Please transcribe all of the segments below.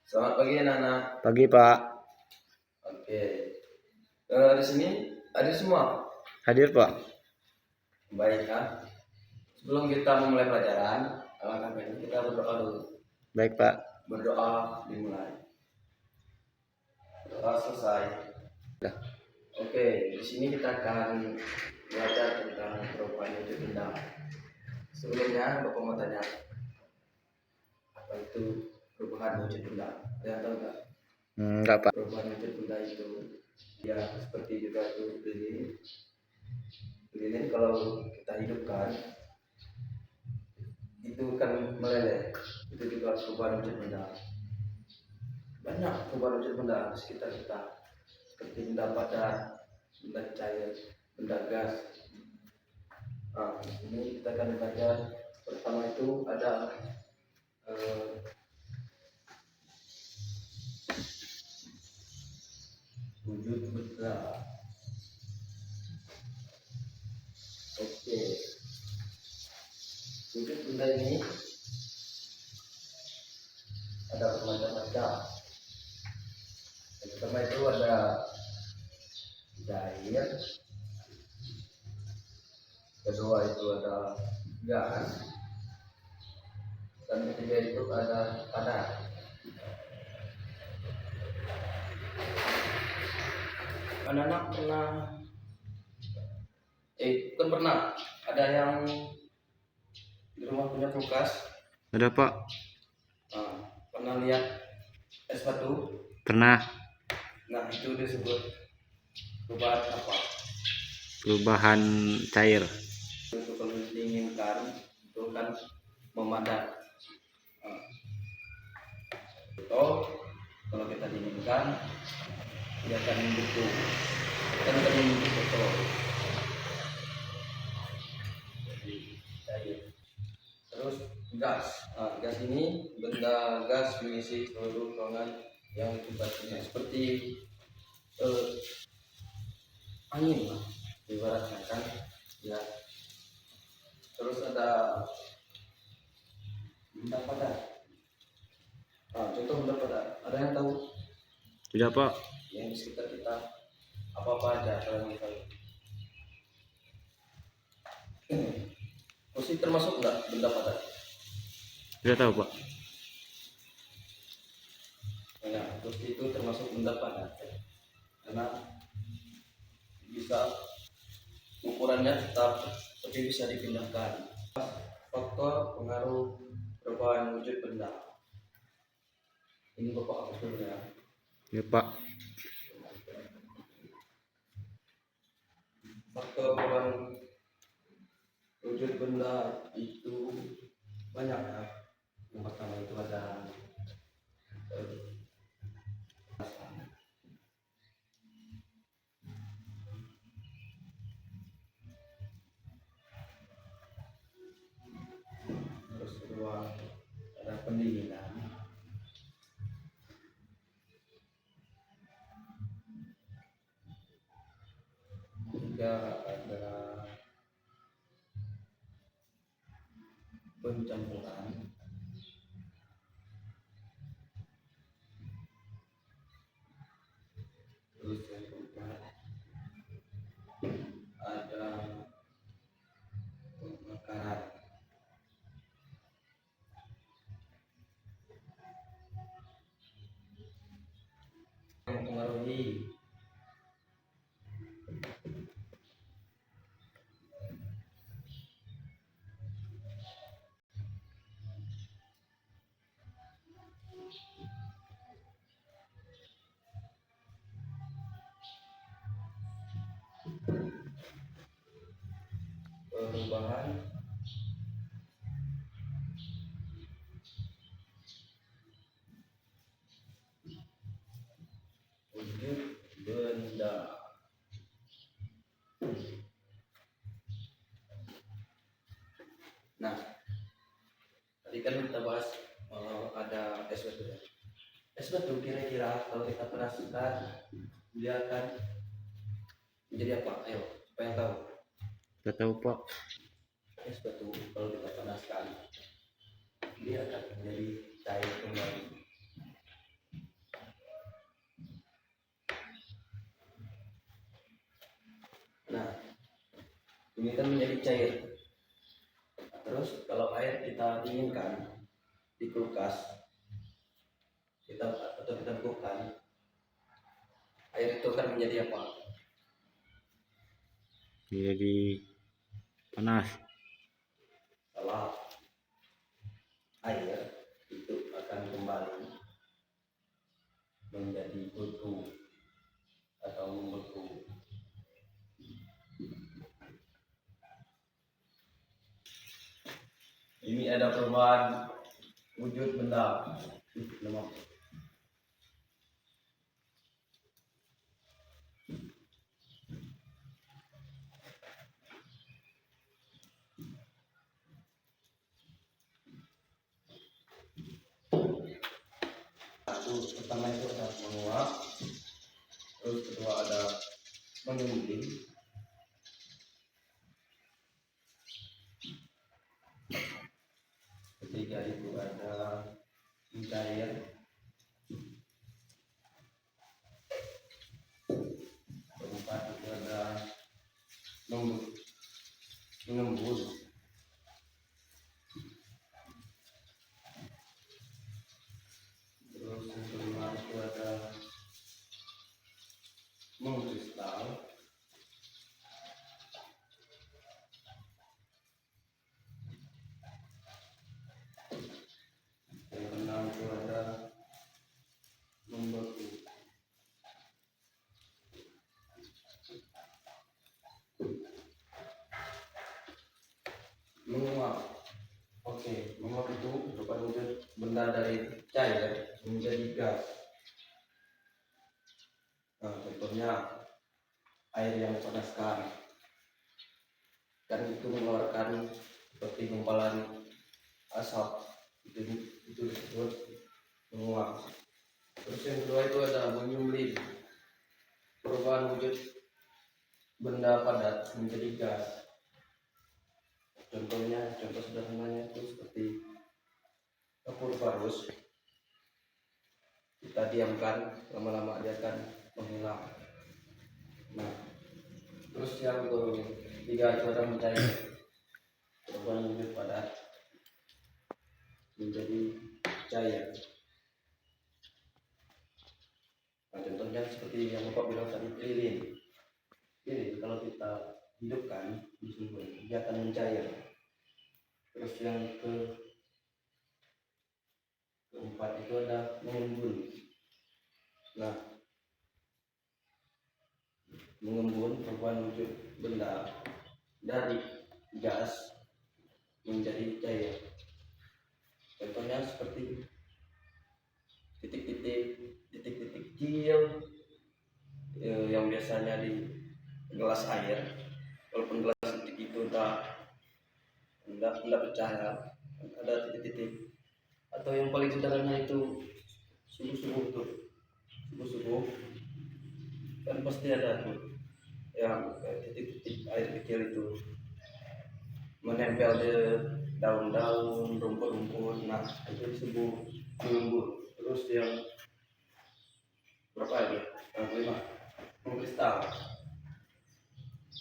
Selamat pagi anak-anak. Pagi Pak. Oke. Di sini ada semua. Hadir Pak. Baik kan? Sebelum kita memulai pelajaran, alangkah baiknya kita berdoa dulu. Baik Pak. Berdoa dimulai. Doa selesai. Dah. Oke, di sini kita akan belajar tentang perubahan wujud benda. Sebelumnya Bapak mau tanya, apa itu perubahan wujud benda? Ada yang tahu nggak? Enggak Pak. Perubahan wujud benda itu ya seperti juga itu lilin kalau kita hidupkan itu kan meleleh, itu juga perubahan wujud benda. Banyak perubahan wujud benda di sekitar kita, seperti benda padat, benda cair, benda gas. Nah, ini kita akan belajar. Pertama itu ada wujud benda. Oke, wujud benda ini ada bermacam-macam. Yang pertama itu ada cair, kedua itu ada gas, dan ketiga itu ada padat. Anak-anak pernah bukan pernah, ada yang di rumah punya kulkas? Ada Pak. Pernah lihat es batu? Pernah. Nah, itu disebut perubahan apa? Perubahan cair. Itu kalau diinginkan itu kan memadat. Atau kalau kita dinginkan dia akan membentuk, kan tadi membentuk jadi cair. Terus gas. Gas ini benda gas mengisi seluruh ruangan yang dibatasinya, seperti angin lah ibaratnya kan ya. Terus ada benda padat. Contoh benda padat, ada yang tahu? Tidak Pak. Yang di sekitar kita apa aja kalau yang tahu? Kursi termasuk enggak benda padat? Tidak tahu Pak. Nah, kursi itu termasuk benda padat karena bisa ukurannya tetap tapi bisa dipindahkan. Faktor pengaruh perubahan wujud benda. Ini Bapak hapus dulu ya. Ya Pak. Faktor perubahan wujud benda itu banyak ya. Yang pertama itu ada terus kedua ada pendinginan, ketiga ada pencampuran, terus yang keempat ada pembakaran. Yang mempengaruhi perubahan wujud benda. Nah, tadi kan kita bahas ada es batu ya. Es batu kira-kira kalau kita panaskan dia akan menjadi apa? Ayo, siapa yang tahu? Tidak tahu Pak. Es batu kalau kita panaskan dia akan menjadi cair kembali. ini kan menjadi cair. Terus kalau air kita dinginkan di kulkas, kita bukan, air itu akan menjadi apa? Jadi panas. Salah. Air itu akan kembali menjadi beku atau membeku. Ini ada perubahan wujud benda. Lemah. Pertama itu ada menguap, terus kedua ada menguning, ketiga itu ada mencair, keempat itu ada mengembun, terus yang kelima itu ada mengkristal, yang keenam itu ada membeku. Menguap. Oke, menguap itu merupakan wujud benda dari cair menjadi gas. Nah, contohnya air yang dipanaskan, kan itu mengeluarkan seperti gumpalan asap, itu disebut menguap. Terus yang kedua itu ada menyumlir, perubahan wujud benda padat menjadi gas. Contoh sederhananya itu seperti kapur parus, kita diamkan, lama-lama dia akan menghilang. Nah, terus yang ketiga itu ada mencair, perubahan wujud padat menjadi cair. Nah, contohnya seperti yang Bapak bilang tadi, lilin. Lilin kalau kita hidupkan di sumber, dia akan mencair. Terus yang keempat itu ada mengembun. Nah, mengembun perubahan wujud benda dari gas menjadi cair. Contohnya seperti titik-titik kecil yang biasanya di gelas air. Walaupun gelas titik itu tidak pecah, ya, ada titik-titik. Atau yang paling sederhana itu subuh-subuh kan pasti ada tuh yang titik-titik air kecil itu menempel di daun-daun, rumput-rumput. Nah, itu disebut mengembun. Terus yang berapa lagi? Yang kelima, mengkristal.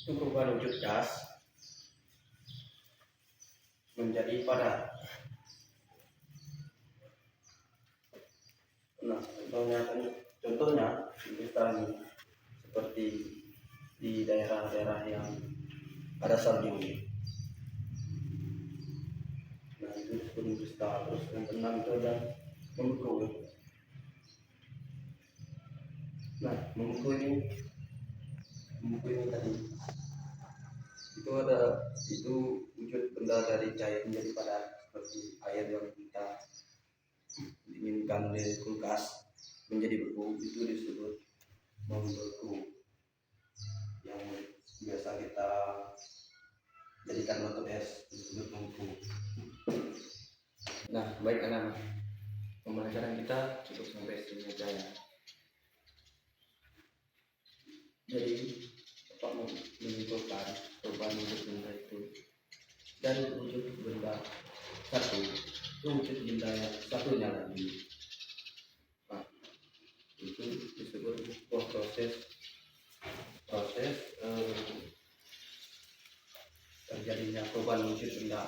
Itu perubahan wujud gas menjadi padat. Nah, contohnya mengkristal ini seperti di daerah-daerah yang ada salju. Nah, itu disebut mengkristal. Terus yang keenam itu ada membeku. Nah, membeku ini tadi itu wujud benda dari cair menjadi padat, seperti air yang kita dinginkan di kulkas menjadi beku, itu disebut membeku, yang biasa kita jadikan batu es disebut membeku. Nah, baik anak, pembelajaran kita cukup sampai sini saja ya. Jadi Bapak mau menyimpulkan perubahan wujud benda itu dari wujud benda satu ke wujud benda yang satunya lagi. Nah, itu disebut proses terjadinya perubahan wujud benda